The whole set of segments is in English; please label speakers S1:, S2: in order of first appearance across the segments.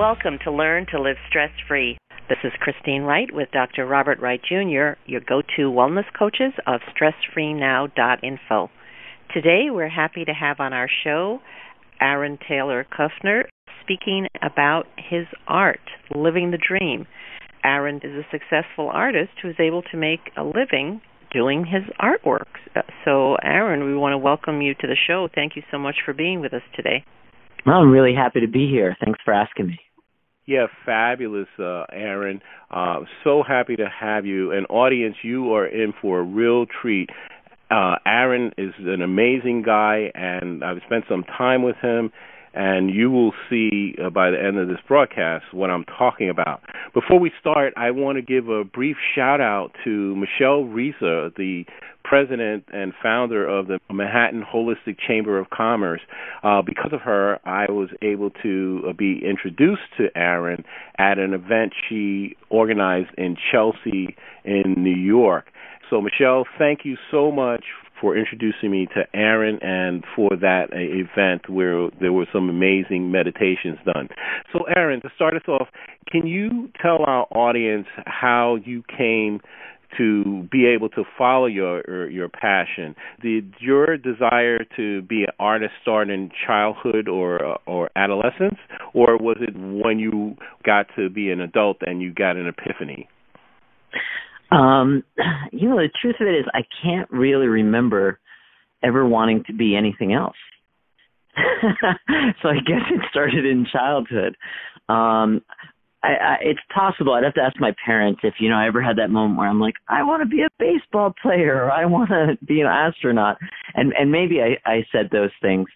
S1: welcome to Learn to Live Stress-Free. This is Christine Wright with Dr. Robert Wright Jr., your go-to wellness coaches of StressFreeNow.info. Today we're happy to have on our show Aaron Taylor Kuffner speaking about his art, Living the Dream. Aaron is a successful artist who is able to make a living doing his artwork. So, Aaron, we want to welcome you to the show. Thank you so much for being with us today.
S2: Well, I'm really happy to be here. Thanks for asking me.
S3: Yeah, fabulous, Aaron. So happy to have you. And audience, you are in for a real treat. Aaron is an amazing guy, and I've spent some time with him, and you will see by the end of this broadcast what I'm talking about. Before we start, I want to give a brief shout-out to Michelle Risa, the president and founder of the Manhattan Holistic Chamber of Commerce. Because of her, I was able to be introduced to Aaron at an event she organized in Chelsea in New York. So, Michelle, thank you so much for introducing me to Aaron and for that event where there were some amazing meditations done. So, Aaron, to start us off, can you tell our audience how you came to be able to follow your passion? Did your desire to be an artist start in childhood or adolescence, or was it when you got to be an adult and you got an epiphany?
S2: The truth of it is I can't really remember ever wanting to be anything else. So I guess it started in childhood. It's possible. I'd have to ask my parents if, I ever had that moment where I'm like, I want to be a baseball player, or I want to be an astronaut. And maybe I said those things.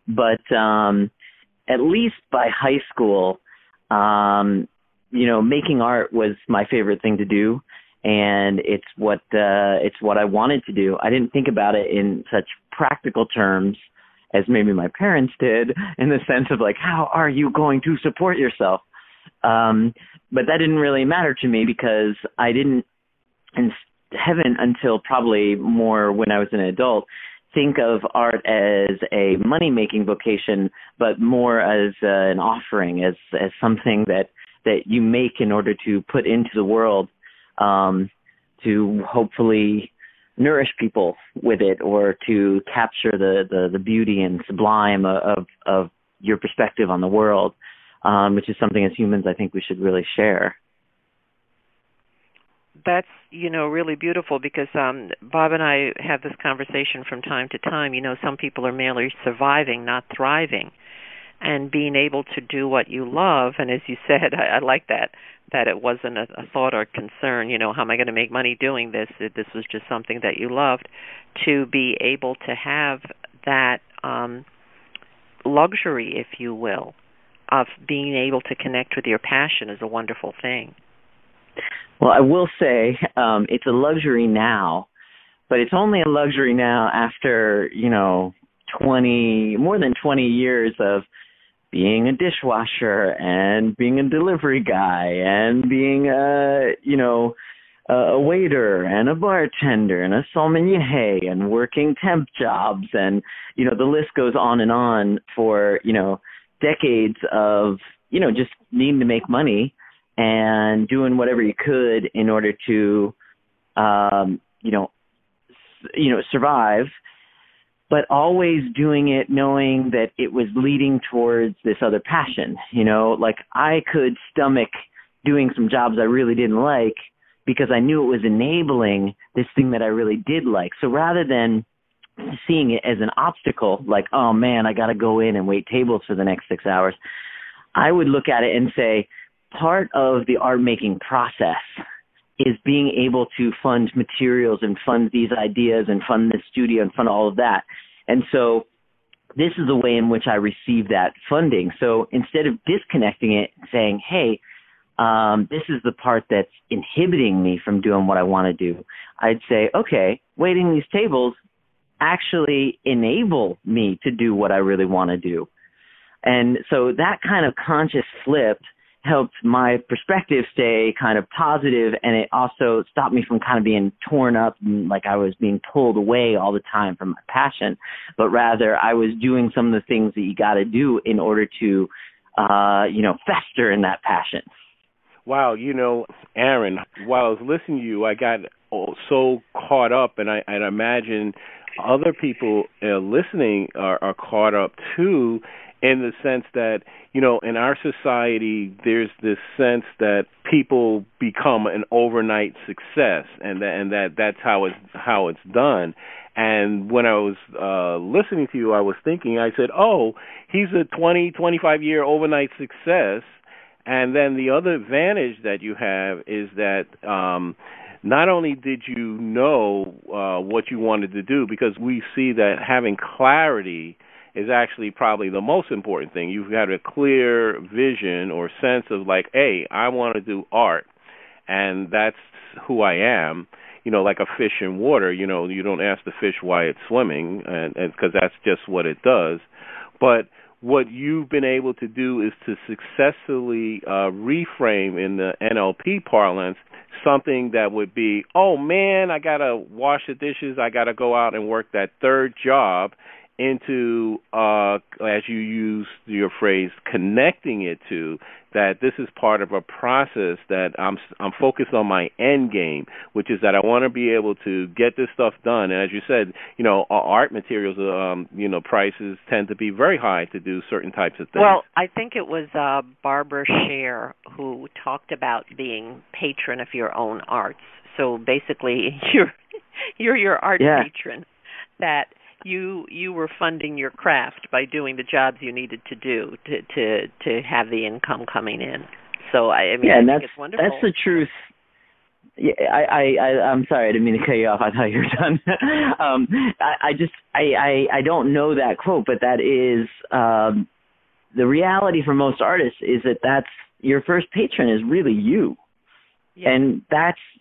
S2: But at least by high school, making art was my favorite thing to do. And it's what I wanted to do. I didn't think about it in such practical terms as maybe my parents did, in the sense of like, how are you going to support yourself? But that didn't really matter to me because I didn't, and haven't until probably more when I was an adult, think of art as a money-making vocation, but more as an offering, as something that you make in order to put into the world, to hopefully nourish people with it, or to capture the beauty and sublime of your perspective on the world, which is something as humans I think we should really share.
S1: That's, really beautiful because Bob and I have this conversation from time to time. Some people are merely surviving, not thriving. And being able to do what you love, and as you said, I like that it wasn't a thought or concern, how am I going to make money doing this? This was just something that you loved. To be able to have that luxury, if you will, of being able to connect with your passion is a wonderful thing.
S2: Well, I will say it's a luxury now, but it's only a luxury now after, more than 20 years of being a dishwasher and being a delivery guy and being a waiter and a bartender and a sommelier and working temp jobs, and the list goes on and on for decades of just needing to make money and doing whatever you could in order to survive, but always doing it knowing that it was leading towards this other passion. Like I could stomach doing some jobs I really didn't like because I knew it was enabling this thing that I really did like. So rather than seeing it as an obstacle, like, oh man, I got to go in and wait tables for the next 6 hours, I would look at it and say, part of the art making process is being able to fund materials and fund these ideas and fund the studio and fund all of that. And so this is the way in which I receive that funding. So instead of disconnecting it, saying, hey, this is the part that's inhibiting me from doing what I want to do, I'd say, okay, waiting these tables actually enable me to do what I really want to do. And so that kind of conscious flip helped my perspective stay kind of positive, and it also stopped me from kind of being torn up and like I was being pulled away all the time from my passion, but rather I was doing some of the things that you got to do in order to fester in that passion.
S3: Wow, Aaron, while I was listening to you, I got so caught up, and I imagine other people listening are caught up too, in the sense that, in our society, there's this sense that people become an overnight success, and that's how it's done. And when I was listening to you, I was thinking, I said, oh, he's a 25-year overnight success. And then the other advantage that you have is that not only did you know what you wanted to do, because we see that having clarity is actually probably the most important thing. You've got a clear vision or sense of like, hey, I want to do art, and that's who I am. Like a fish in water, you don't ask the fish why it's swimming, and because that's just what it does. But what you've been able to do is to successfully reframe in the NLP parlance something that would be, oh man, I got to wash the dishes, I got to go out and work that third job, into, as you used your phrase, connecting it to that this is part of a process that I'm focused on my end game, which is that I want to be able to get this stuff done. And as you said, art materials, prices tend to be very high to do certain types of things.
S1: Well, I think it was Barbara Scher who talked about being patron of your own arts. So basically, you're your art patron, that you were funding your craft by doing the jobs you needed to do to have the income coming in. So I think it's wonderful.
S2: That's the truth. Yeah, I'm sorry, I didn't mean to cut you off. I thought you were done. I don't know that quote, but that is the reality for most artists is that's your first patron is really you, and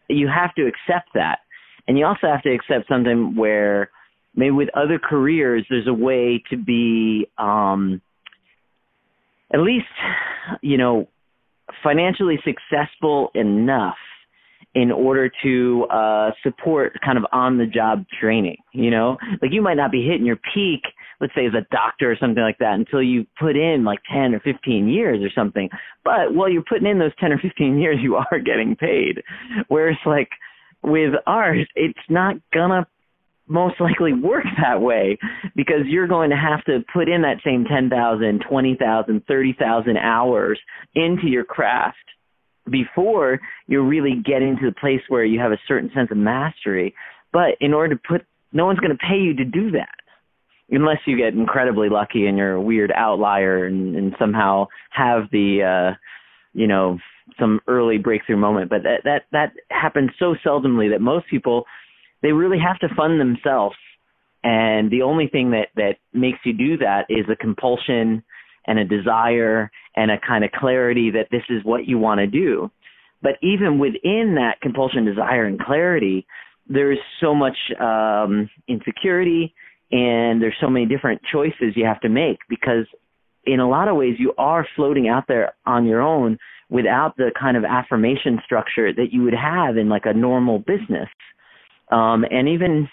S2: you have to accept that, and you also have to accept something where maybe with other careers, there's a way to be at least, financially successful enough in order to support kind of on-the-job training, Like you might not be hitting your peak, let's say as a doctor or something like that, until you put in like 10 or 15 years or something. But while you're putting in those 10 or 15 years, you are getting paid. Whereas like with art, it's not gonna most likely work that way, because you're going to have to put in that same 10,000, 20,000, 30,000 hours into your craft before you really get into the place where you have a certain sense of mastery. But in order to no one's going to pay you to do that unless you get incredibly lucky and you're a weird outlier and somehow have the, some early breakthrough moment. But that happens so seldomly that most people, they really have to fund themselves. And the only thing that makes you do that is a compulsion and a desire and a kind of clarity that this is what you want to do. But even within that compulsion, desire, and clarity, there's so much insecurity, and there's so many different choices you have to make, because in a lot of ways you are floating out there on your own without the kind of affirmation structure that you would have in like a normal business. And even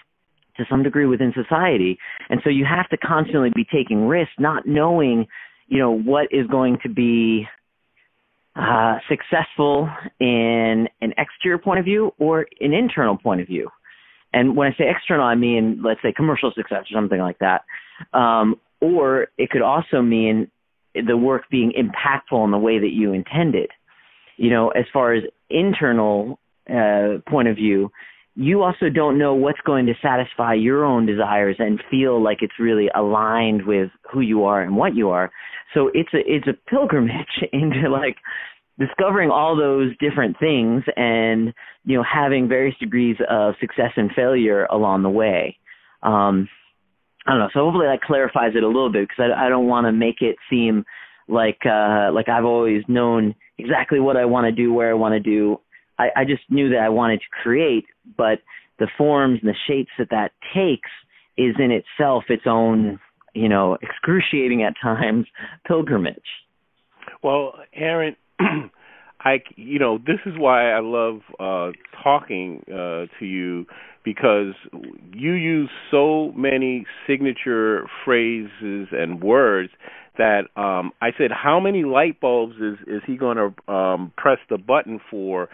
S2: to some degree within society. And so you have to constantly be taking risks, not knowing, what is going to be successful in an exterior point of view or an internal point of view. And when I say external, I mean, let's say commercial success or something like that. Or it could also mean the work being impactful in the way that you intended. As far as internal point of view, you also don't know what's going to satisfy your own desires and feel like it's really aligned with who you are and what you are. So it's a pilgrimage into like discovering all those different things and, having various degrees of success and failure along the way. I don't know. So hopefully that clarifies it a little bit, because I don't want to make it seem like I've always known exactly what I want to do, where I want to do. I just knew that I wanted to create, but the forms and the shapes that takes is in itself its own, excruciating at times pilgrimage.
S3: Well, Aaron, this is why I love talking to you, because you use so many signature phrases and words that I said, how many light bulbs is he going to press the button for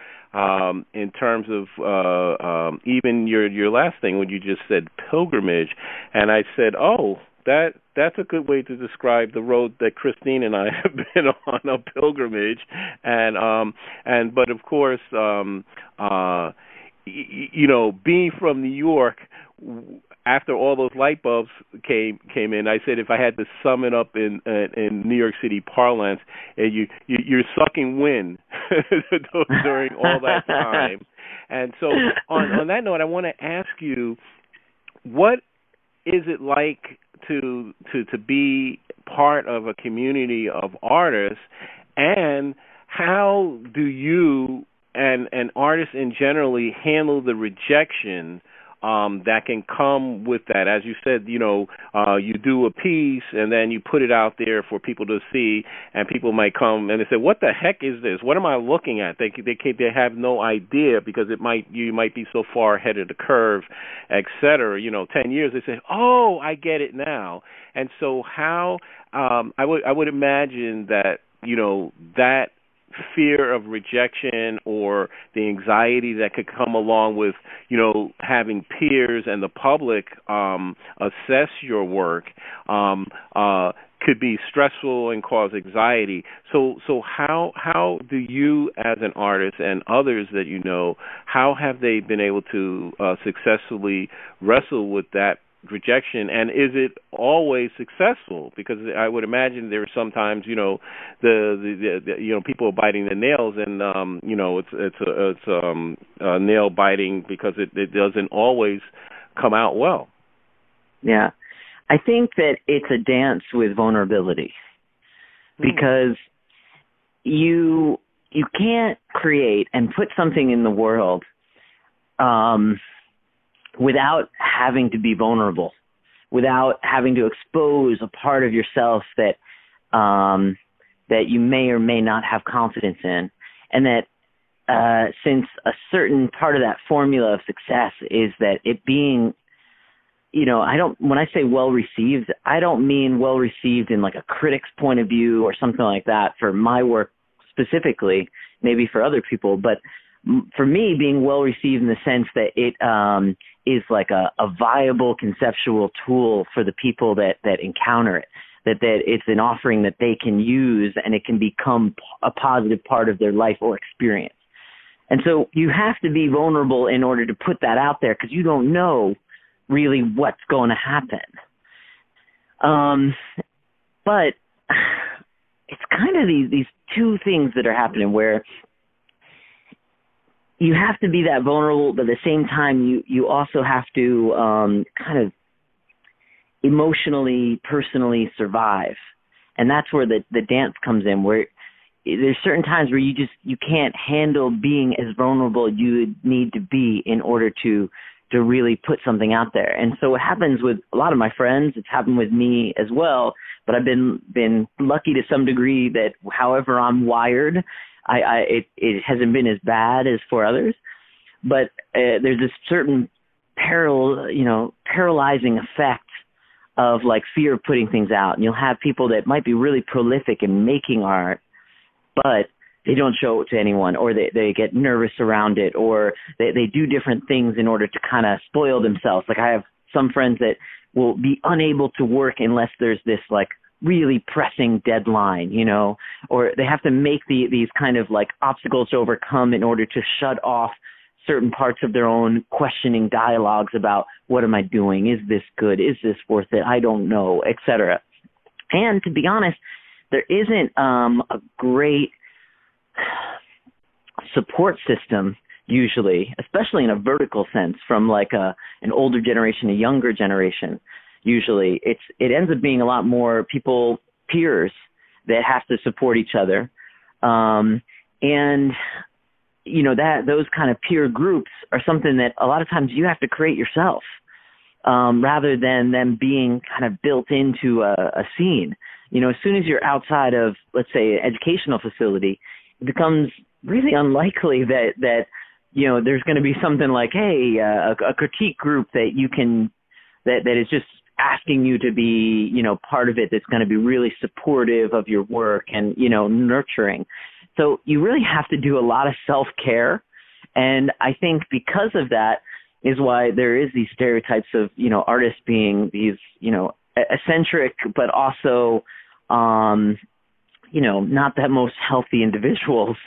S3: in terms of even your last thing when you just said pilgrimage? And I said, oh, that's a good way to describe the road that Christine and I have been on, a pilgrimage. And but of course, being from New York, after all those light bulbs came in, I said if I had to sum it up in New York City parlance, you're sucking wind during all that time. And so on that note, I want to ask you, what is it like to be part of a community of artists, and how do you and artists in generally handle the rejection that can come with that? As you said, you do a piece and then you put it out there for people to see, and people might come and they say, "What the heck is this? What am I looking at?" They have no idea, because you might be so far ahead of the curve, etc. 10 years, they say, "Oh, I get it now." And so how I would imagine that that fear of rejection, or the anxiety that could come along with, having peers and the public assess your work, could be stressful and cause anxiety. So how do you, as an artist, and others that how have they been able to successfully wrestle with that rejection, and is it always successful? Because I would imagine there are sometimes the people are biting their nails, and it's nail biting, because it doesn't always come out well.
S2: Yeah, I think that it's a dance with vulnerability, because you can't create and put something in the world without having to be vulnerable, without having to expose a part of yourself that you may or may not have confidence in. And that since a certain part of that formula of success is that it being, when I say well-received, I don't mean well-received in like a critic's point of view or something like that for my work specifically, maybe for other people, but for me, being well-received in the sense that it is like a viable conceptual tool for the people that encounter it, that it's an offering that they can use, and it can become a positive part of their life or experience. And so you have to be vulnerable in order to put that out there, because you don't know really what's going to happen. But it's kind of these two things that are happening, where you have to be that vulnerable, but at the same time, you also have to kind of emotionally, personally survive. And that's where the dance comes in, where there's certain times where you can't handle being as vulnerable you need to be in order to really put something out there. And so it happens with a lot of my friends. It's happened with me as well. But I've been lucky to some degree that however I'm wired, it hasn't been as bad as for others. But there's this certain paralyzing effect of like fear of putting things out. And you'll have people that might be really prolific in making art, but they don't show it to anyone, or they get nervous around it, or they do different things in order to kind of spoil themselves. Like I have some friends that will be unable to work unless there's this like really pressing deadline, or they have to make these kind of like obstacles to overcome in order to shut off certain parts of their own questioning dialogues about what am I doing? Is this good? Is this worth it? I don't know, etc. And to be honest, there isn't a great support system usually, especially in a vertical sense, from like an older generation, a younger generation. Usually it ends up being a lot more peers that have to support each other. And that those kind of peer groups are something that a lot of times you have to create yourself, rather than them being kind of built into a scene. As soon as you're outside of, let's say, an educational facility, it becomes really unlikely that there's going to be something like, hey, a critique group that you can, that is just asking you to be, part of it, that's going to be really supportive of your work and, nurturing. So you really have to do a lot of self-care. And I think because of that is why there is these stereotypes of, artists being these, eccentric, but also, not that most healthy individuals,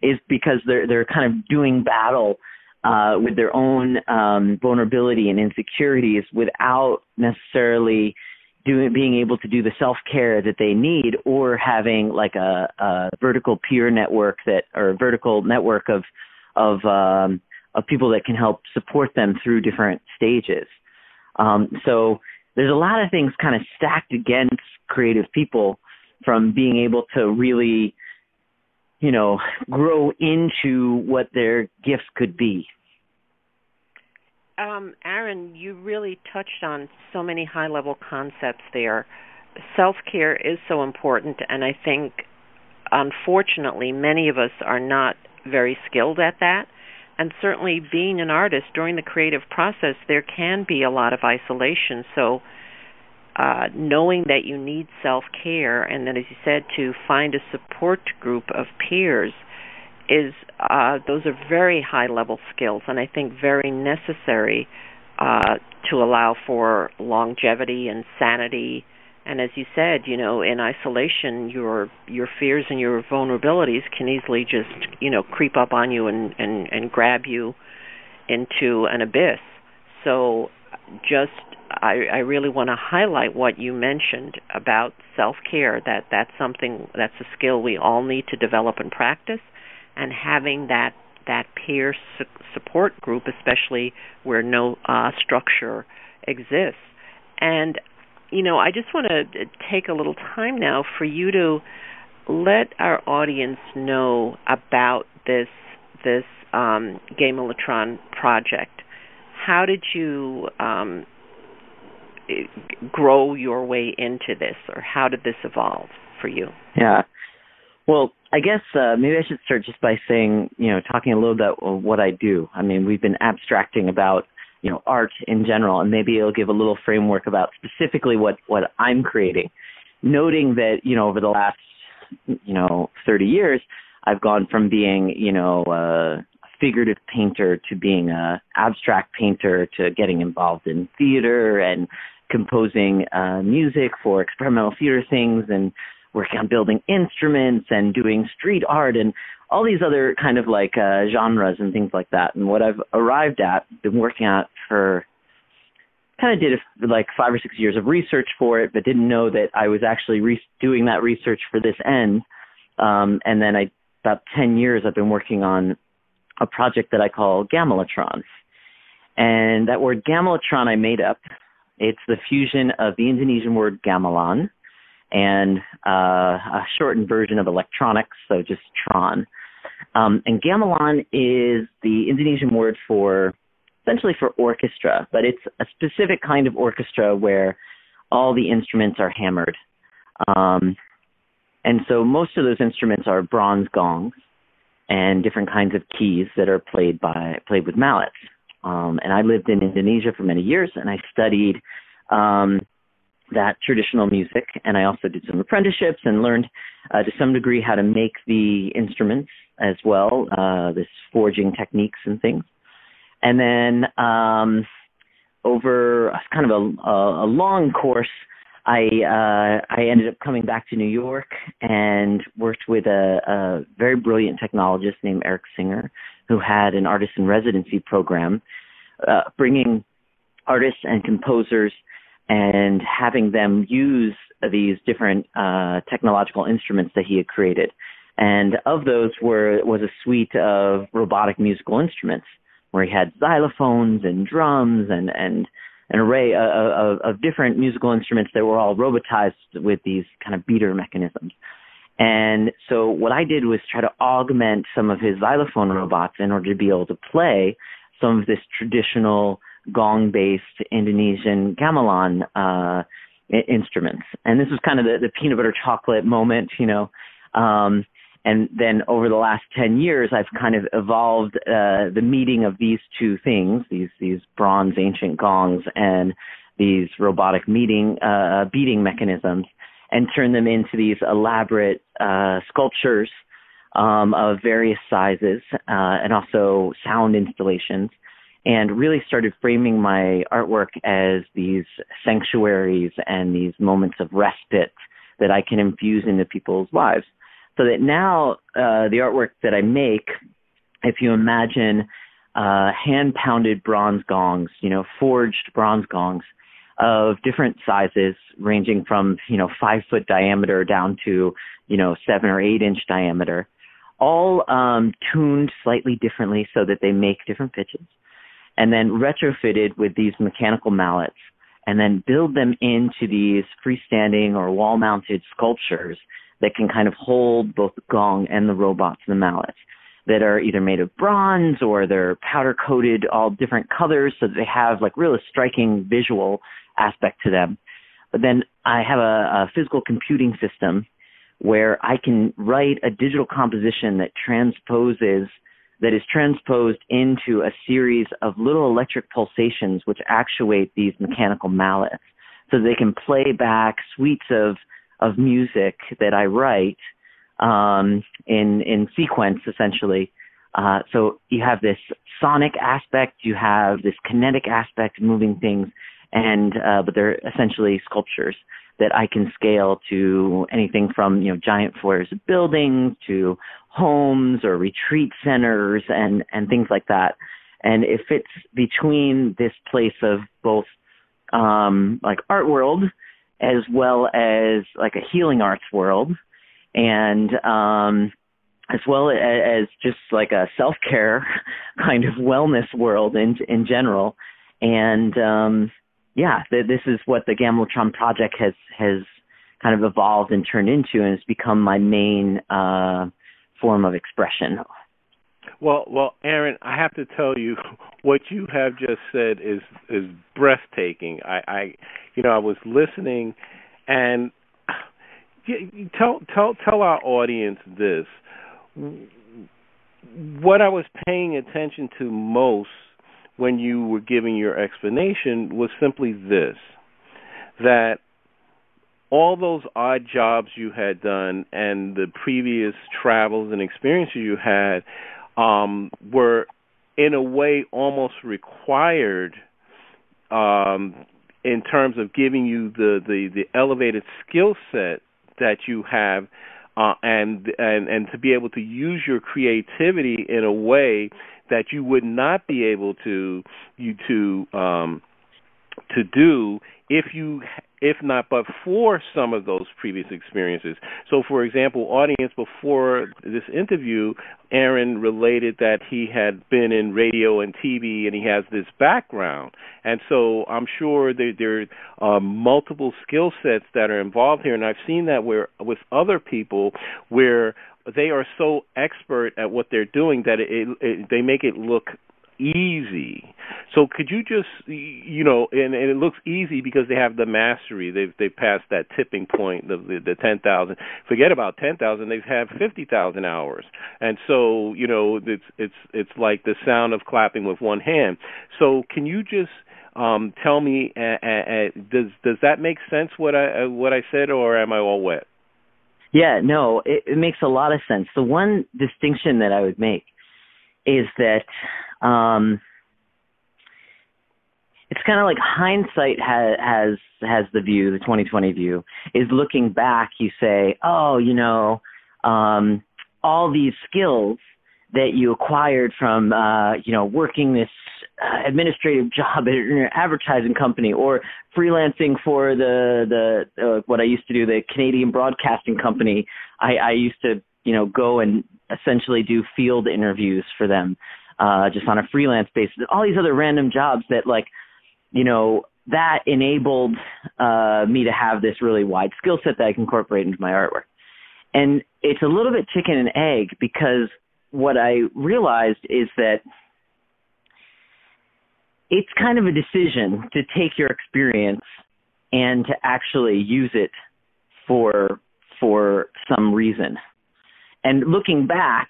S2: is because they're kind of doing battle with their own vulnerability and insecurities without necessarily being able to do the self-care that they need, or having like a vertical peer network or a vertical network of people that can help support them through different stages. So there's a lot of things kind of stacked against creative people from being able to really, grow into what their gifts could be.
S1: Aaron, you really touched on so many high-level concepts there. Self-care is so important, and I think, unfortunately, many of us are not very skilled at that. And certainly being an artist during the creative process, there can be a lot of isolation. So knowing that you need self-care, and then, as you said, to find a support group of peers, those are very high-level skills, and I think very necessary to allow for longevity and sanity. And as you said, in isolation, your fears and your vulnerabilities can easily just, creep up on you and grab you into an abyss. So I really want to highlight what you mentioned about self-care, that's a skill we all need to develop and practice, and having that peer support group, especially where no structure exists. And I just want to take a little time now for you to let our audience know about this Gamelatron project. How did you grow your way into this, or how did this evolve for you?
S2: Yeah. Well, I guess maybe I should start just by saying, talking a little bit about what I do. I mean, we've been abstracting about art in general, and maybe it'll give a little framework about specifically what I'm creating, noting that, over the last, 30 years, I've gone from being, a figurative painter to being a abstract painter to getting involved in theater and composing music for experimental theater things, and working on building instruments and doing street art and all these other kind of like genres and things like that. And what I've arrived at, been working at for, kind of did like 5 or 6 years of research for it, but didn't know that I was actually doing that research for this end. And then about 10 years, I've been working on a project that I call Gamelatron. And that word Gamelatron I made up. It's the fusion of the Indonesian word gamelan and a shortened version of electronics, so just Tron. And gamelan is the Indonesian word essentially for orchestra, but it's a specific kind of orchestra where all the instruments are hammered. And so most of those instruments are bronze gongs and different kinds of keys that are played with mallets. And I lived in Indonesia for many years, and I studied that traditional music, and I also did some apprenticeships and learned to some degree how to make the instruments as well, this forging techniques and things. And then over kind of a long course, I ended up coming back to New York and worked with a very brilliant technologist named Eric Singer, who had an artist in residency program, bringing artists and composers and having them use these different technological instruments that he had created. And of those was a suite of robotic musical instruments, where he had xylophones and drums and an array of different musical instruments that were all robotized with these kind of beater mechanisms. And so what I did was try to augment some of his xylophone robots in order to be able to play some of this traditional gong-based Indonesian gamelan instruments. And this was kind of the peanut butter chocolate moment, and then over the last 10 years, I've kind of evolved the meeting of these two things, these bronze ancient gongs and these robotic beating mechanisms and turn them into these elaborate sculptures of various sizes and also sound installations, and really started framing my artwork as these sanctuaries and these moments of respite that I can infuse into people's lives. So that now the artwork that I make, if you imagine hand-pounded bronze gongs, forged bronze gongs of different sizes, ranging from 5-foot diameter down to 7 or 8 inch diameter, all tuned slightly differently so that they make different pitches, and then retrofitted with these mechanical mallets, and then build them into these freestanding or wall-mounted sculptures that can kind of hold both the gong and the robots and the mallets, that are either made of bronze or they're powder-coated all different colors so that they have like really striking visual aspect to them. But then I have a physical computing system where I can write a digital composition that is transposed into a series of little electric pulsations which actuate these mechanical mallets so they can play back suites of music that I write in sequence, essentially. So you have this sonic aspect, you have this kinetic aspect, moving things, and but they're essentially sculptures that I can scale to anything from giant floors of buildings to homes or retreat centers and things like that. And it fits between this place of both like art world as well as like a healing arts world, and as well as just like a self-care kind of wellness world in general. And this is what the Gamelatron project has kind of evolved and turned into, and it's become my main form of expression.
S3: Well, Aaron, I have to tell you, what you have just said is breathtaking. I was listening, and tell our audience this. What I was paying attention to most when you were giving your explanation was simply this, that all those odd jobs you had done and the previous travels and experiences you had were in a way almost required in terms of giving you the elevated skill set that you have, and to be able to use your creativity in a way that you would not be able to do if not but for some of those previous experiences. So, for example, audience, before this interview, Aaron related that he had been in radio and TV, and he has this background. And so I'm sure there are multiple skill sets that are involved here, and I've seen that with other people where they are so expert at what they're doing that they make it look easy. So could you just, and it looks easy because they have the mastery. They've passed that tipping point, the 10,000. Forget about 10,000. They've had 50,000 hours, and so it's like the sound of clapping with one hand. So can you just tell me, does that make sense what I said, or am I all wet?
S2: Yeah, no, it makes a lot of sense. The one distinction that I would make is that it's kind of like hindsight has the view, the 2020 view, is looking back, you say, all these skills that you acquired from, working this administrative job at an advertising company or freelancing for the what I used to do, the Canadian Broadcasting Company. I used to, go and essentially do field interviews for them, just on a freelance basis. All these other random jobs that that enabled me to have this really wide skill set that I can incorporate into my artwork. And it's a little bit chicken and egg, because what I realized is that it's kind of a decision to take your experience and to actually use it for some reason. And looking back,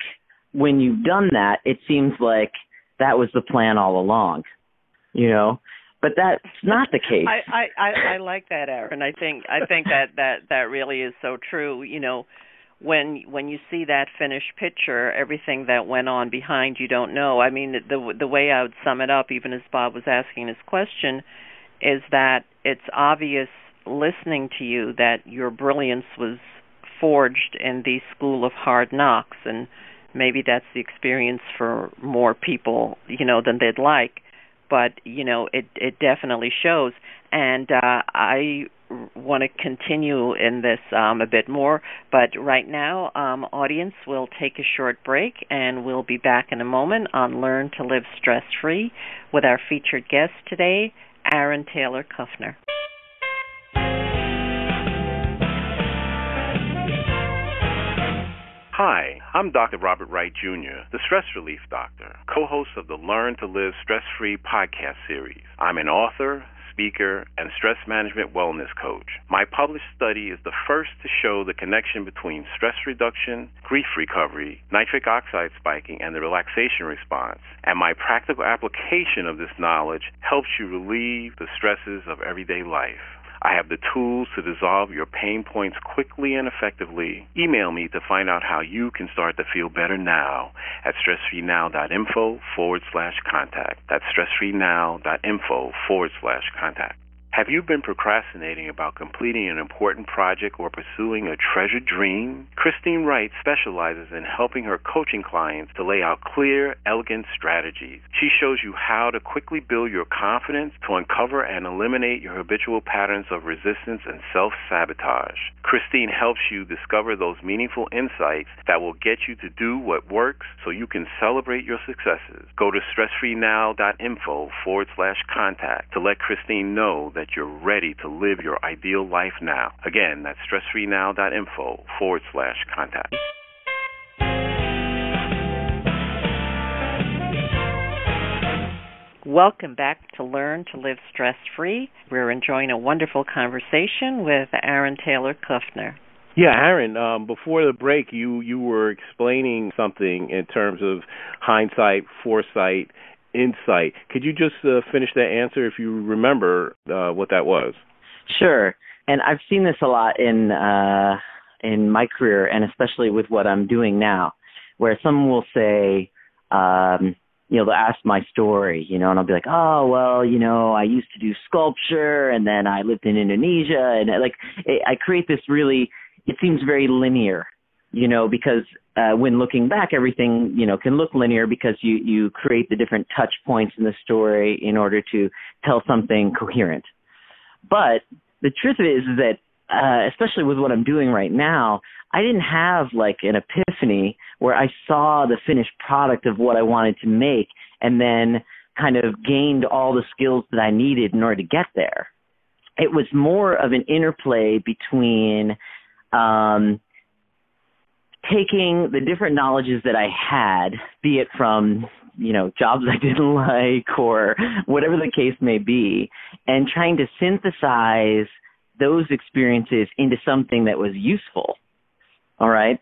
S2: when you've done that, it seems like that was the plan all along, But that's not the case.
S1: I like that, Aaron. I think that really is so true. You know, when you see that finished picture, everything that went on behind, you don't know. I mean, the way I would sum it up, even as Bob was asking his question, is that it's obvious listening to you that your brilliance was forged in the school of hard knocks, and maybe that's the experience for more people, you know, than they'd like. But, you know, it definitely shows. And I want to continue in this a bit more. But right now, audience, we'll take a short break, and we'll be back in a moment on Learn to Live Stress-Free with our featured guest today, Aaron Taylor Kuffner.
S3: Hi, I'm Dr. Robert Wright Jr., the Stress Relief Doctor, co-host of the Learn to Live Stress-Free podcast series. I'm an author, speaker, and stress management wellness coach. My published study is the first to show the connection between stress reduction, grief recovery, nitric oxide spiking, and the relaxation response. And my practical application of this knowledge helps you relieve the stresses of everyday life. I have the tools to dissolve your pain points quickly and effectively. Email me to find out how you can start to feel better now at stressfreenow.info/contact. That's stressfreenow.info/contact. Have you been procrastinating about completing an important project or pursuing a treasured dream? Christine Wright specializes in helping her coaching clients to lay out clear, elegant strategies. She shows you how to quickly build your confidence to uncover and eliminate your habitual patterns of resistance and self-sabotage. Christine helps you discover those meaningful insights that will get you to do what works so you can celebrate your successes. Go to stressfreenow.info/contact to let Christine know that you're ready to live your ideal life now. Again, that's stressfreenow.info/contact.
S1: Welcome back to Learn to Live Stress-Free. We're enjoying a wonderful conversation with Aaron Taylor Kuffner.
S3: Yeah, Aaron, before the break, you were explaining something in terms of hindsight, foresight, insight. Could you just finish that answer if you remember what that was?
S2: Sure. And I've seen this a lot in my career, and especially with what I'm doing now, where someone will say, they'll ask my story, and I'll be like, oh, well, I used to do sculpture, and then I lived in Indonesia, and I create this really, it seems very linear, because when looking back, everything, can look linear because you create the different touch points in the story in order to tell something coherent. But the truth of it is that, especially with what I'm doing right now, I didn't have an epiphany where I saw the finished product of what I wanted to make and then kind of gained all the skills that I needed in order to get there. It was more of an interplay between taking the different knowledges that I had, be it from, jobs I didn't like or whatever the case may be, and trying to synthesize those experiences into something that was useful, all right,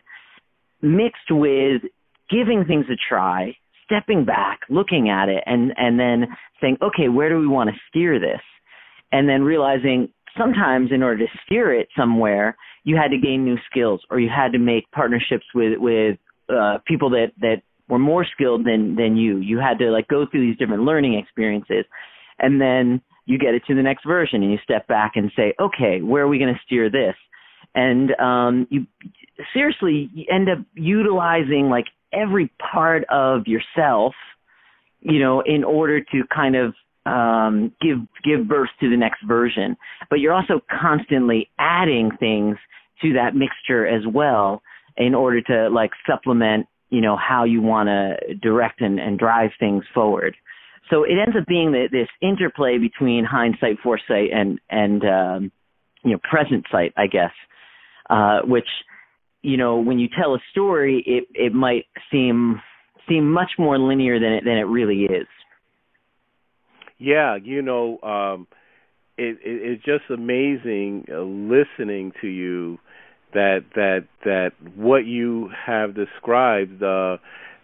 S2: mixed with giving things a try, stepping back, looking at it, and then saying, okay, where do we want to steer this? And then realizing sometimes in order to steer it somewhere, you had to gain new skills, or you had to make partnerships with people that were more skilled than you. You had to go through these different learning experiences, and then you get it to the next version, and you step back and say, okay, where are we going to steer this? And you end up utilizing every part of yourself, in order to kind of give birth to the next version. But you're also constantly adding things to that mixture as well in order to supplement, how you want to direct and drive things forward. So it ends up being this interplay between hindsight, foresight, and present sight, I guess, which, when you tell a story, it might seem much more linear than it really is.
S3: Yeah, it's just amazing listening to you that what you have described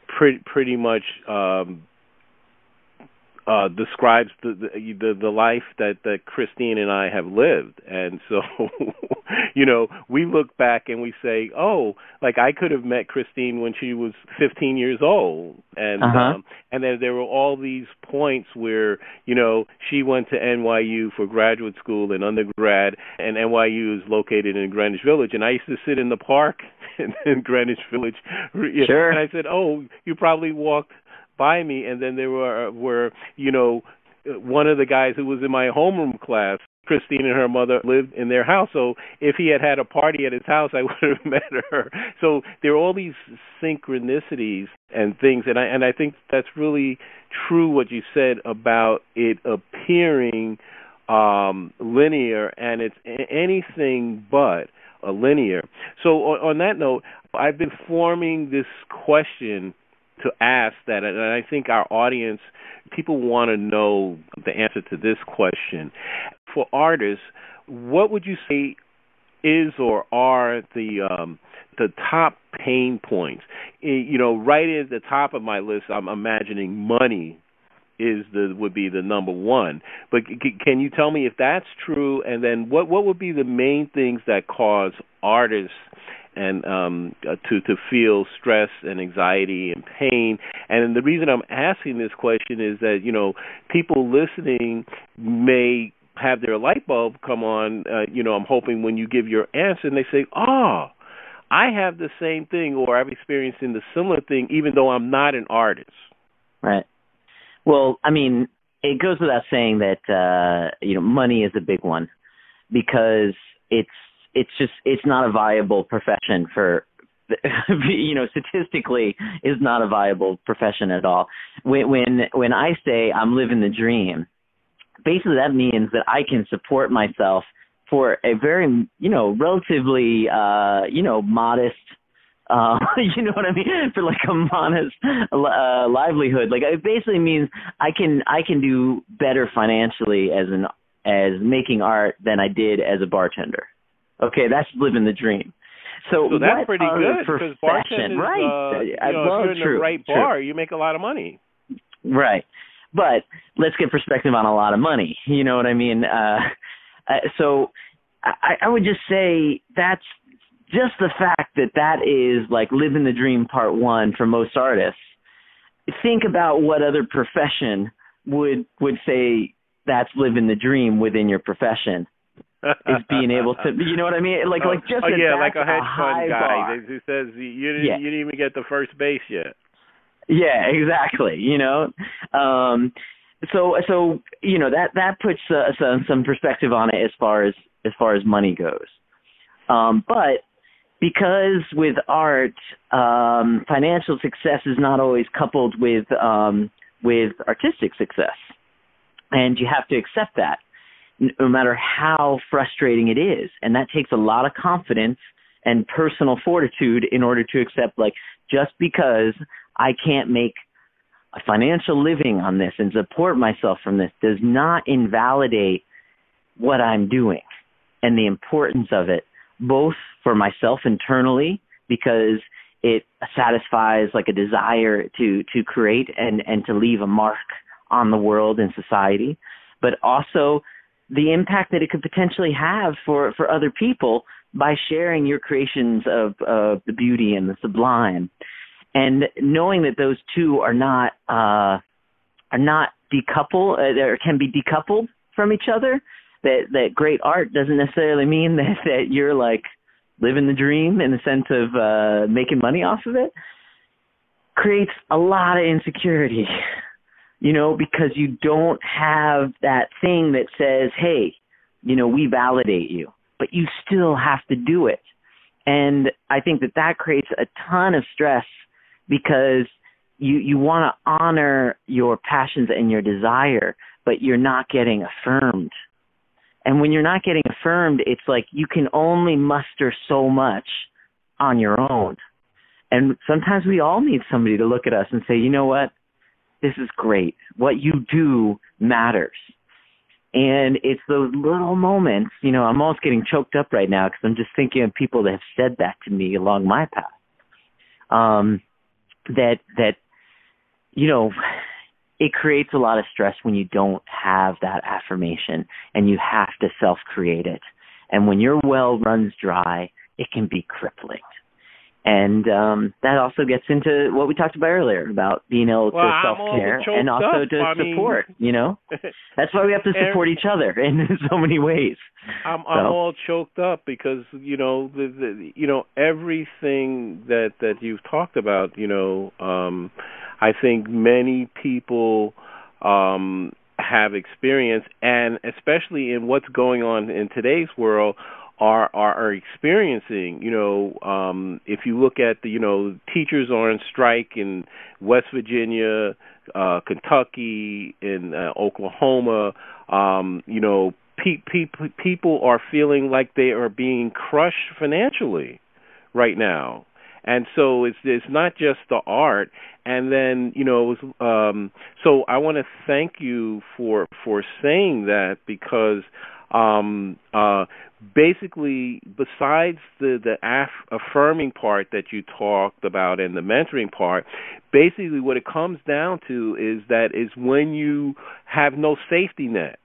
S3: pretty much describes the life that Christine and I have lived. And so, we look back and we say, oh, like I could have met Christine when she was 15 years old. And and then there were all these points where, she went to NYU for graduate school and undergrad, and NYU is located in Greenwich Village. And I used to sit in the park in Greenwich Village.
S2: Sure.
S3: And I said, oh, you probably walked by me. And then there were one of the guys who was in my homeroom class, Christine and her mother lived in their house. So if he had a party at his house, I would have met her. So there are all these synchronicities and things, and I think that's really true what you said about it appearing linear, and it's anything but a linear. So on that note, I've been forming this question to ask that, and I think our audience, people want to know the answer to this question. For artists, what would you say is or are the top pain points? Right at the top of my list, I'm imagining money would be the number one. But can you tell me if that's true? And then what would be the main things that cause artists and to feel stress and anxiety and pain? And the reason I'm asking this question is that people listening may have their light bulb come on. I'm hoping when you give your answer and they say, "Oh, I have the same thing," or "I've experienced the similar thing," even though I'm not an artist.
S2: Right. Well, I mean, it goes without saying that money is a big one, because it's not a viable profession for, statistically is not a viable profession at all. When I say I'm living the dream, basically that means that I can support myself for a very, relatively, modest, you know what I mean? For like a modest livelihood. Like it basically means I can do better financially as making art than I did as a bartender. Okay, that's living the dream. So
S3: that's pretty good, because bartenders,
S2: right?
S3: If you're in the right bar, you make a lot of money.
S2: Right, but let's get perspective on a lot of money. You know what I mean? So I would just say that's just the fact that is like living the dream part one for most artists. Think about what other profession would say that's living the dream within your profession. Is being able to, you know what I mean? Like just
S3: like a hedge fund guy
S2: bar.
S3: who says you didn't even get to first base yet.
S2: Yeah, exactly. So that puts some perspective on it as far as money goes. But because with art, financial success is not always coupled with artistic success, and you have to accept that, no matter how frustrating it is. And that takes a lot of confidence and personal fortitude in order to accept, like, just because I can't make a financial living on this and support myself from this does not invalidate what I'm doing and the importance of it, both for myself internally, because it satisfies like a desire to create and to leave a mark on the world and society, but also the impact that it could potentially have for other people by sharing your creations of the beauty and the sublime. And knowing that those two are not decoupled, or can be decoupled from each other, that great art doesn't necessarily mean that you're like living the dream in the sense of making money off of it, creates a lot of insecurity. Because you don't have that thing that says, hey, we validate you, but you still have to do it. And I think that creates a ton of stress, because you want to honor your passions and your desire, but you're not getting affirmed. And when you're not getting affirmed, it's like you can only muster so much on your own. And sometimes we all need somebody to look at us and say, you know what? This is great. What you do matters. And it's those little moments, I'm almost getting choked up right now because I'm just thinking of people that have said that to me along my path. That it creates a lot of stress when you don't have that affirmation and you have to self-create it. And when your well runs dry, it can be crippling. And that also gets into what we talked about earlier about being able to self-care and also to support, you know. That's why we have to support each other in so many ways.
S3: I'm all choked up because, you know, everything that you've talked about, you know, I think many people have experienced, and especially in what's going on in today's world, are experiencing. You know, if you look at the, you know, teachers are on strike in West Virginia, Kentucky, in Oklahoma. You know, people are feeling like they are being crushed financially right now, and so it's not just the art. And then, you know, so I want to thank you for saying that, because basically, besides the affirming part that you talked about and the mentoring part, basically what it comes down to is when you have no safety net.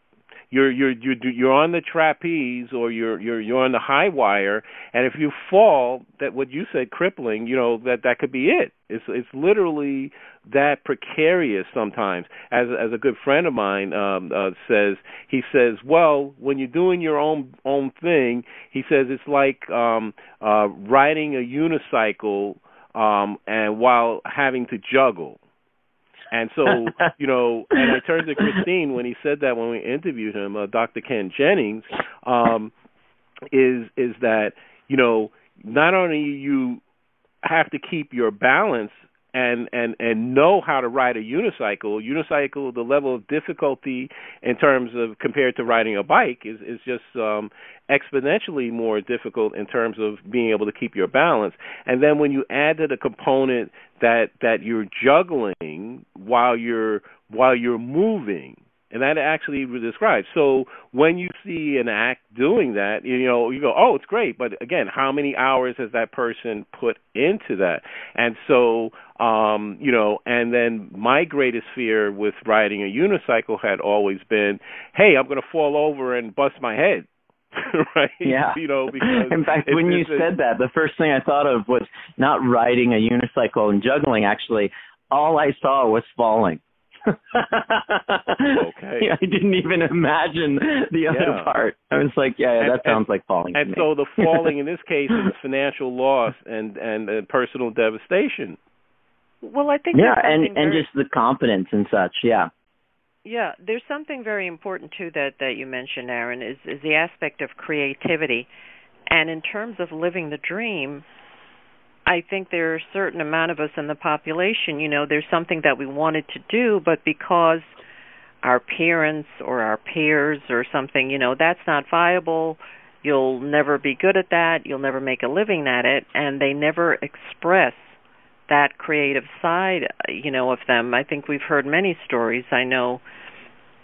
S3: You're on the trapeze, or you're on the high wire, and if you fall, that what you said, crippling, you know, that could be it. It's literally that precarious sometimes. As a good friend of mine says, he says, well, when you're doing your own thing, he says it's like riding a unicycle and while having to juggle. And so, you know, and I turned to Christine when he said that, when we interviewed him, Dr. Ken Jennings, is that, you know, not only you have to keep your balance and know how to ride a unicycle, the level of difficulty in terms of compared to riding a bike is just exponentially more difficult in terms of being able to keep your balance. And then when you add to the component that you're juggling while you're moving, and that actually describes. So when you see an act doing that, you know, you go, oh, it's great. But again, how many hours has that person put into that? And so, you know, and then my greatest fear with riding a unicycle had always been, hey, I'm going to fall over and bust my head. Right?
S2: Yeah.
S3: You know, because
S2: in fact, when you said that, the first thing I thought of was not riding a unicycle and juggling. Actually, all I saw was falling.
S3: Okay.
S2: Yeah, I didn't even imagine the other part. I was like, that sounds like falling.
S3: And so the falling in this case is financial loss and personal devastation.
S1: Well, I think
S2: and just the confidence and such. Yeah.
S1: Yeah, there's something very important too that you mentioned, Aaron, is the aspect of creativity. And in terms of living the dream, I think there are a certain amount of us in the population, you know, there's something that we wanted to do, but because our parents or our peers or something, you know, that's not viable, you'll never be good at that, you'll never make a living at it, and they never express that creative side, you know, of them. I think we've heard many stories. I know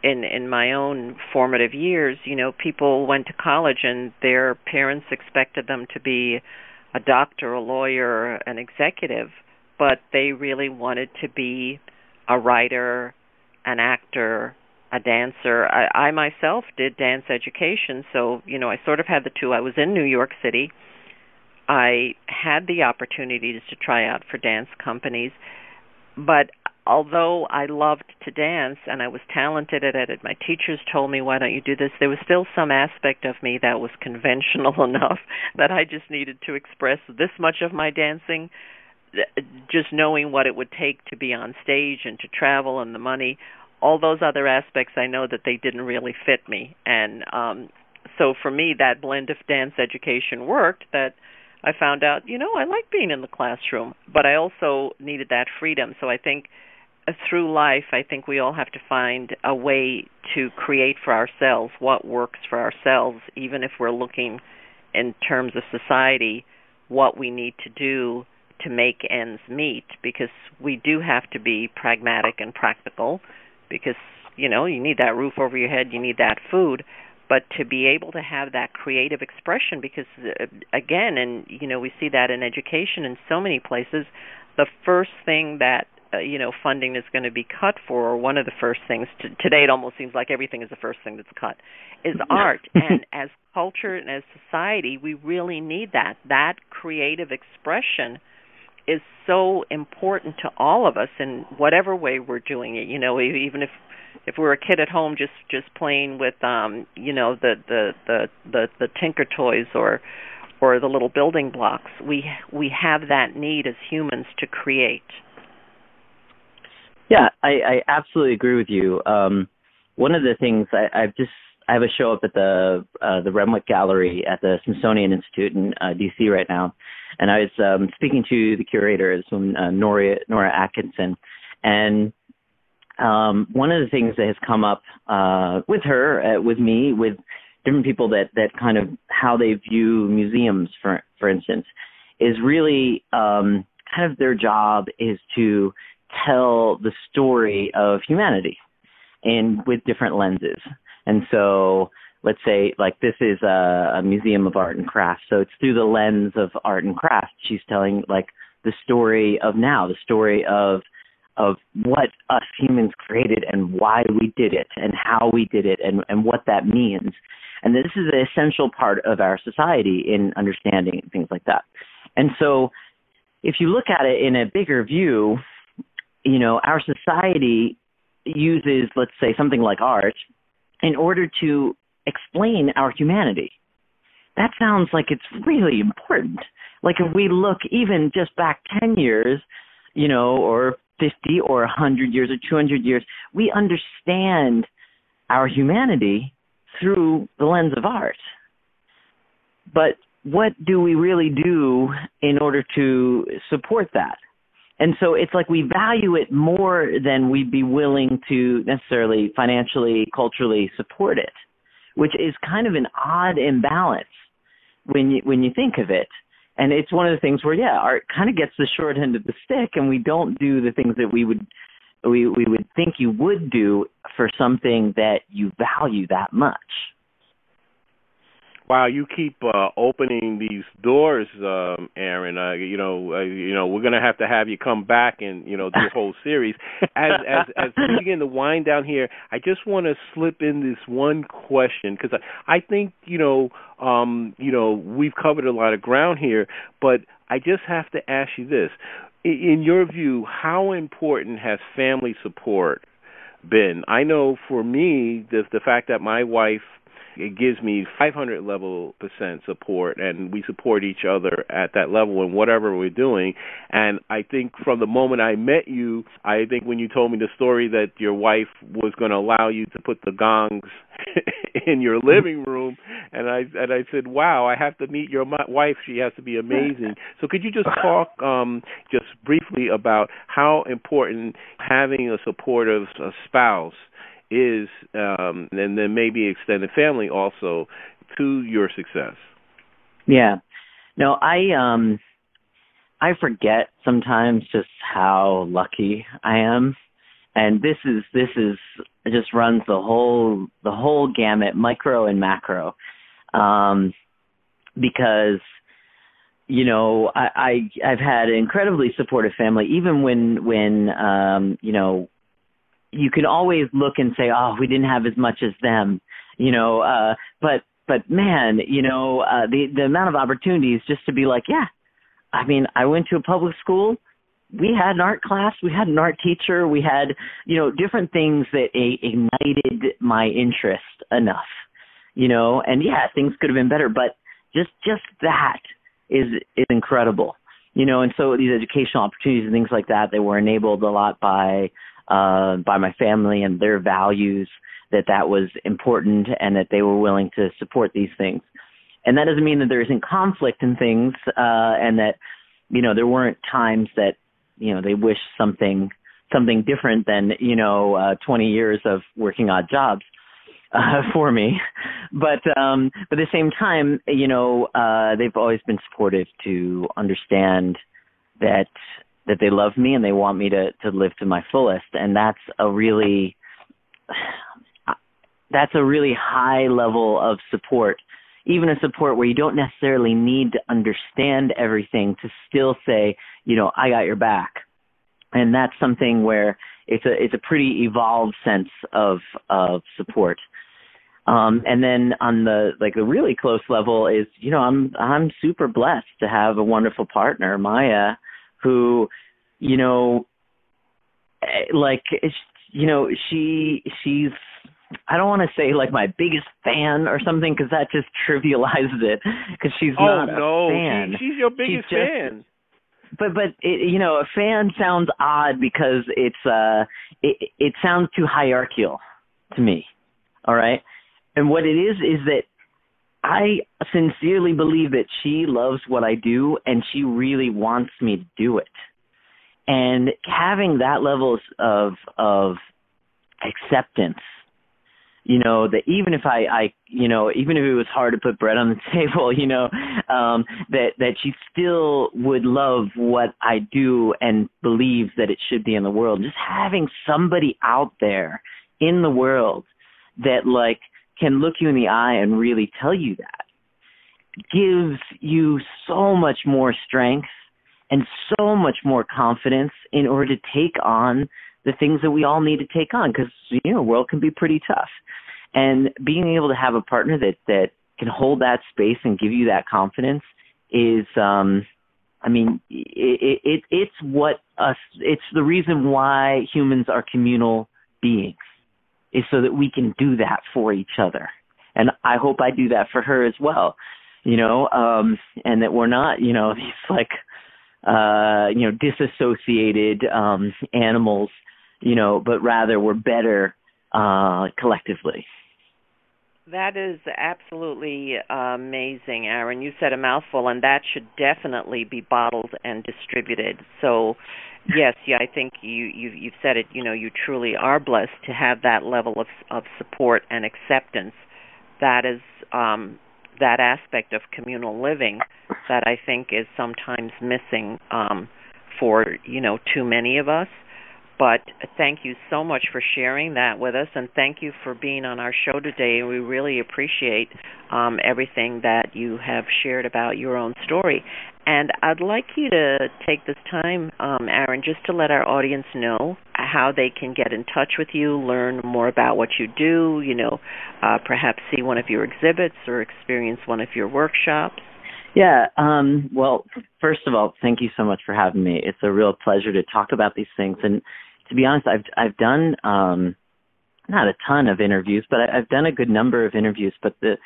S1: in my own formative years, you know, people went to college and their parents expected them to be a doctor, a lawyer, an executive, but they really wanted to be a writer, an actor, a dancer. I myself did dance education, so, you know, I sort of had the two. I was in New York City. I had the opportunities to try out for dance companies, but although I loved to dance and I was talented at it, my teachers told me, why don't you do this? There was still some aspect of me that was conventional enough that I just needed to express this much of my dancing, just knowing what it would take to be on stage and to travel and the money. All those other aspects, I know that they didn't really fit me. And so for me, that blend of dance education worked, that I found out, you know, I like being in the classroom, but I also needed that freedom. So I think through life, I think we all have to find a way to create for ourselves what works for ourselves, even if we're looking in terms of society, what we need to do to make ends meet, because we do have to be pragmatic and practical, because, you know, you need that roof over your head, you need that food, but to be able to have that creative expression, because, again, and, you know, we see that in education in so many places, the first thing that funding is going to be cut for, or one of the first things, today it almost seems like everything is the first thing that's cut, is art. And as culture and as society, we really need that. That creative expression is so important to all of us in whatever way we're doing it. Even if we're a kid at home just playing with the Tinker Toys or the little building blocks, we have that need as humans to create.
S2: Yeah, I absolutely agree with you. One of the things I have a show up at the Renwick Gallery at the Smithsonian Institute in D.C. right now, and I was speaking to the curator, Nora Atkinson, and one of the things that has come up with her, with me, with different people that kind of how they view museums, for instance, is really kind of their job is to tell the story of humanity and with different lenses. And so let's say like this is a museum of art and craft. So it's through the lens of art and craft. She's telling like the story of now, the story of what us humans created and why we did it and how we did it and what that means. And this is an essential part of our society in understanding things like that. And so if you look at it in a bigger view, our society uses, let's say, something like art in order to explain our humanity. That sounds like it's really important. Like if we look even just back 10 years, or 50 or 100 years or 200 years, we understand our humanity through the lens of art. But what do we really do in order to support that? And so it's like we value it more than we'd be willing to necessarily financially, culturally support it, which is kind of an odd imbalance when you think of it. And it's one of the things where, art kind of gets the short end of the stick, and we don't do the things that we would think you would do for something that you value that much.
S3: Wow, you keep opening these doors, Aaron. We're going to have you come back and do a whole series. As we begin to wind down here, I just want to slip in this one question because I think we've covered a lot of ground here, but I just have to ask you this: in your view, how important has family support been? I know for me, the fact that my wife, it gives me 500% support, and we support each other at that level in whatever we're doing. And I think from the moment I met you, I think when you told me the story that your wife was going to allow you to put the gongs in your living room, and I said, wow, I have to meet your wife. She has to be amazing. So could you just talk just briefly about how important having a supportive spouse is, and then maybe extended family also, to your success? Yeah.
S2: No, I forget sometimes just how lucky I am, and this is just runs the whole gamut, micro and macro, because I've had an incredibly supportive family, even when you can always look and say, oh, we didn't have as much as them, but man, the amount of opportunities just to be like, I went to a public school. We had an art class. We had an art teacher. We had, different things that ignited my interest enough, and things could have been better, but just that is incredible, and so these educational opportunities and things like that, they were enabled a lot by my family and their values, that was important and that they were willing to support these things. And that doesn't mean that there isn't conflict in things, and that, there weren't times that, they wish something different than, 20 years of working odd jobs for me. But at the same time, they've always been supportive to understand that they love me and they want me to live to my fullest. And that's a really high level of support, even a support where you don't necessarily need to understand everything to still say, I got your back. And that's something where it's a pretty evolved sense of support. And then on the really close level is, I'm super blessed to have a wonderful partner, Maya, who, she's, I don't want to say like my biggest fan or something, because that just trivializes it, because she's not a fan.
S3: She's your biggest fan.
S2: But a fan sounds odd because it sounds too hierarchical to me. All right. And what it is that I sincerely believe that she loves what I do and she really wants me to do it. And having that level of acceptance, that even if even if it was hard to put bread on the table, that she still would love what I do and believes that it should be in the world. Just having somebody out there in the world that can look you in the eye and really tell you that gives you so much more strength and so much more confidence in order to take on the things that we all need to take on, because, the world can be pretty tough. And being able to have a partner that can hold that space and give you that confidence is, it's the reason why humans are communal beings, is so that we can do that for each other. And I hope I do that for her as well, and that we're not, these disassociated animals, but rather we're better collectively.
S1: That is absolutely amazing, Aaron. You said a mouthful, and that should definitely be bottled and distributed. So, yes, I think you've said it. You truly are blessed to have that level of support and acceptance. That is that aspect of communal living that I think is sometimes missing for too many of us. But thank you so much for sharing that with us, and thank you for being on our show today. We really appreciate everything that you have shared about your own story. And I'd like you to take this time, Aaron, just to let our audience know how they can get in touch with you, learn more about what you do, perhaps see one of your exhibits or experience one of your workshops.
S2: Yeah. Well, first of all, thank you so much for having me. It's a real pleasure to talk about these things. And to be honest, I've done not a ton of interviews, but I've done a good number of interviews. But the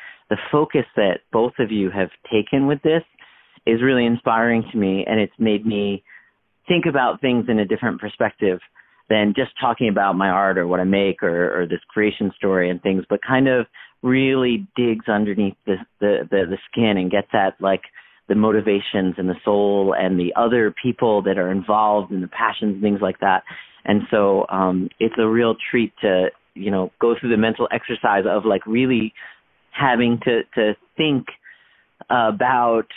S2: focus that both of you have taken with this is really inspiring to me, and it's made me think about things in a different perspective than just talking about my art or what I make or this creation story and things, but kind of really digs underneath the skin and gets at the motivations and the soul and the other people that are involved in the passions and things like that. And so it's a real treat to, go through the mental exercise of really having to think about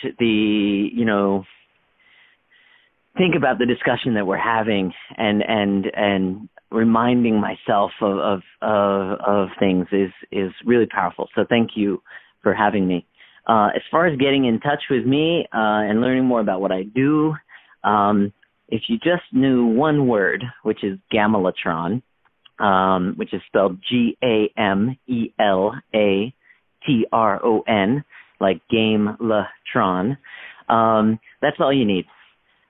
S2: think about the discussion that we're having and reminding myself of things is really powerful. So thank you for having me. As far as getting in touch with me and learning more about what I do, if you just knew one word, which is Gamelatron, which is spelled Gamelatron, like Gamelatron, that's all you need.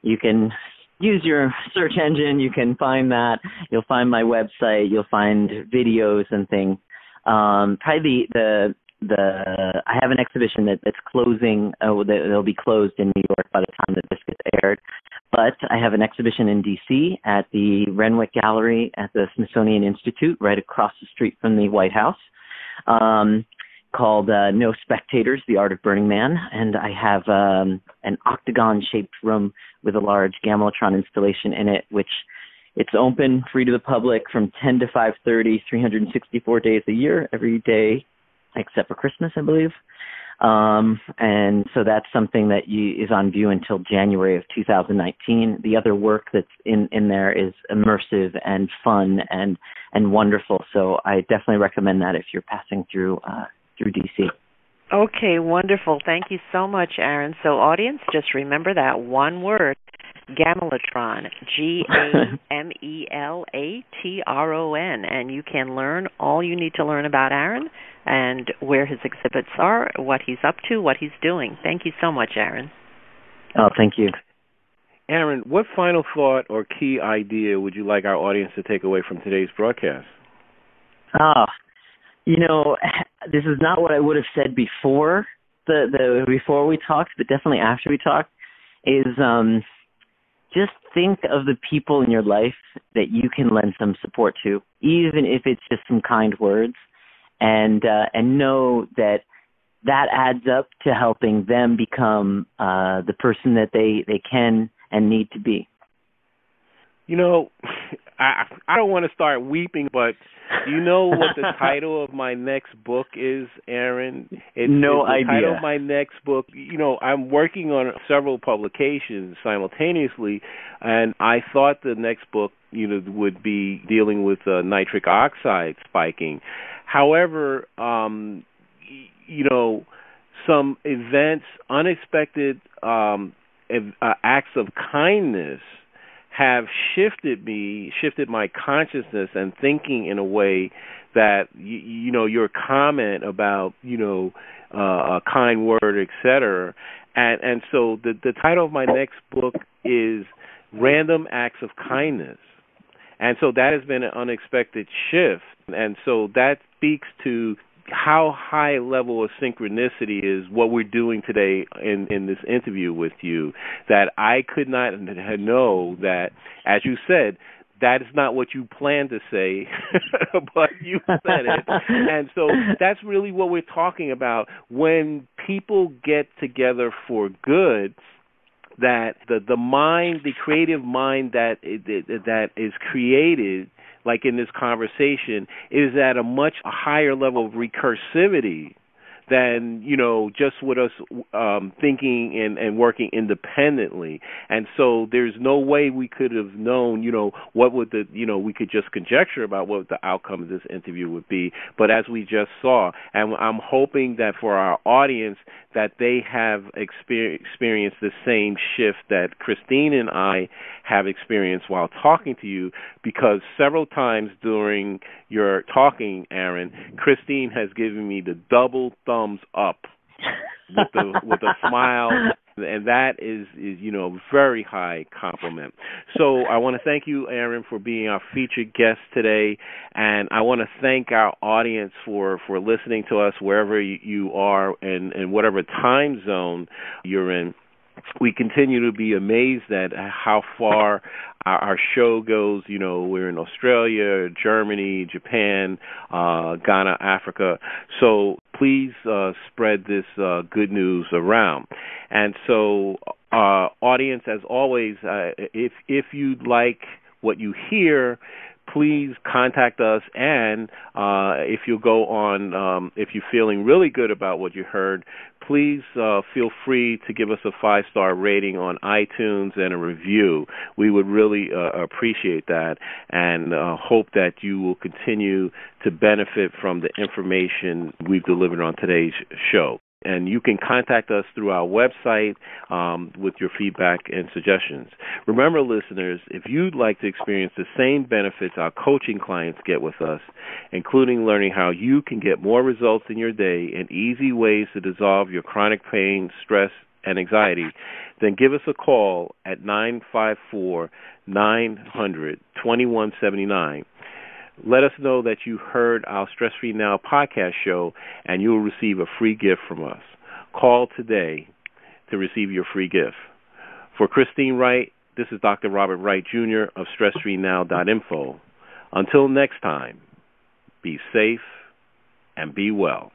S2: You can use your search engine. You can find that. You'll find my website. You'll find videos and things. Probably I have an exhibition that's closing. That'll be closed in New York by the time that this gets aired. But I have an exhibition in D.C. at the Renwick Gallery at the Smithsonian Institute, right across the street from the White House, called No Spectators, The Art of Burning Man. And I have an octagon-shaped room with a large Gamelatron installation in it, which it's open, free to the public from 10 to 5:30, 364 days a year, every day except for Christmas, I believe. And so that's something that is on view until January of 2019. The other work that's in there is immersive and fun and wonderful. So I definitely recommend that if you're passing through DC.
S1: Okay, wonderful. Thank you so much, Aaron. So audience, just remember that one word, Gamelatron, Gamelatron, and you can learn all you need to learn about Aaron and where his exhibits are, what he's up to, what he's doing. Thank you so much, Aaron.
S2: Oh, thank you.
S3: Aaron, what final thought or key idea would you like our audience to take away from today's broadcast?
S2: This is not what I would have said before before we talked, but definitely after we talked, is just think of the people in your life that you can lend some support to, even if it's just some kind words, and know that adds up to helping them become the person that they can and need to be.
S3: I don't want to start weeping, but do you know what the title of my next book is, Aaron?
S2: No idea.
S3: The title of my next book, I'm working on several publications simultaneously, and I thought the next book, would be dealing with nitric oxide spiking. However, some events, unexpected acts of kindness have shifted my consciousness and thinking in a way that, your comment about, a kind word, etc. And so the title of my next book is Random Acts of Kindness. And so that has been an unexpected shift. And so that speaks to how high level of synchronicity is what we're doing today in this interview with you, that I could not know that, as you said, that is not what you planned to say, but you said it. And so that's really what we're talking about. When people get together for good, that the mind, the creative mind that is created, like in this conversation, is at a much higher level of recursivity than, just with us thinking and working independently. And so there's no way we could have known, what would we could just conjecture about what the outcome of this interview would be. But as we just saw, and I'm hoping that for our audience, that they have experienced the same shift that Christine and I have experienced while talking to you, because several times during your talking, Aaron, Christine has given me the double thumbs up with a smile, and that is very high compliment. So I want to thank you, Aaron, for being our featured guest today, and I want to thank our audience for listening to us wherever you are and whatever time zone you're in. We continue to be amazed at how far our show goes. We're in Australia, Germany, Japan, Ghana, Africa. So please spread this good news around. And so, audience, as always, if you'd like what you hear, please contact us, and if you go on, if you're feeling really good about what you heard, please feel free to give us a 5-star rating on iTunes and a review. We would really appreciate that, and hope that you will continue to benefit from the information we've delivered on today's show. And you can contact us through our website with your feedback and suggestions. Remember, listeners, if you'd like to experience the same benefits our coaching clients get with us, including learning how you can get more results in your day and easy ways to dissolve your chronic pain, stress, and anxiety, then give us a call at 954-900-2179. Let us know that you heard our Stress Free Now podcast show, and you will receive a free gift from us. Call today to receive your free gift. For Christine Wright, this is Dr. Robert Wright, Jr. of StressFreeNow.info. Until next time, be safe and be well.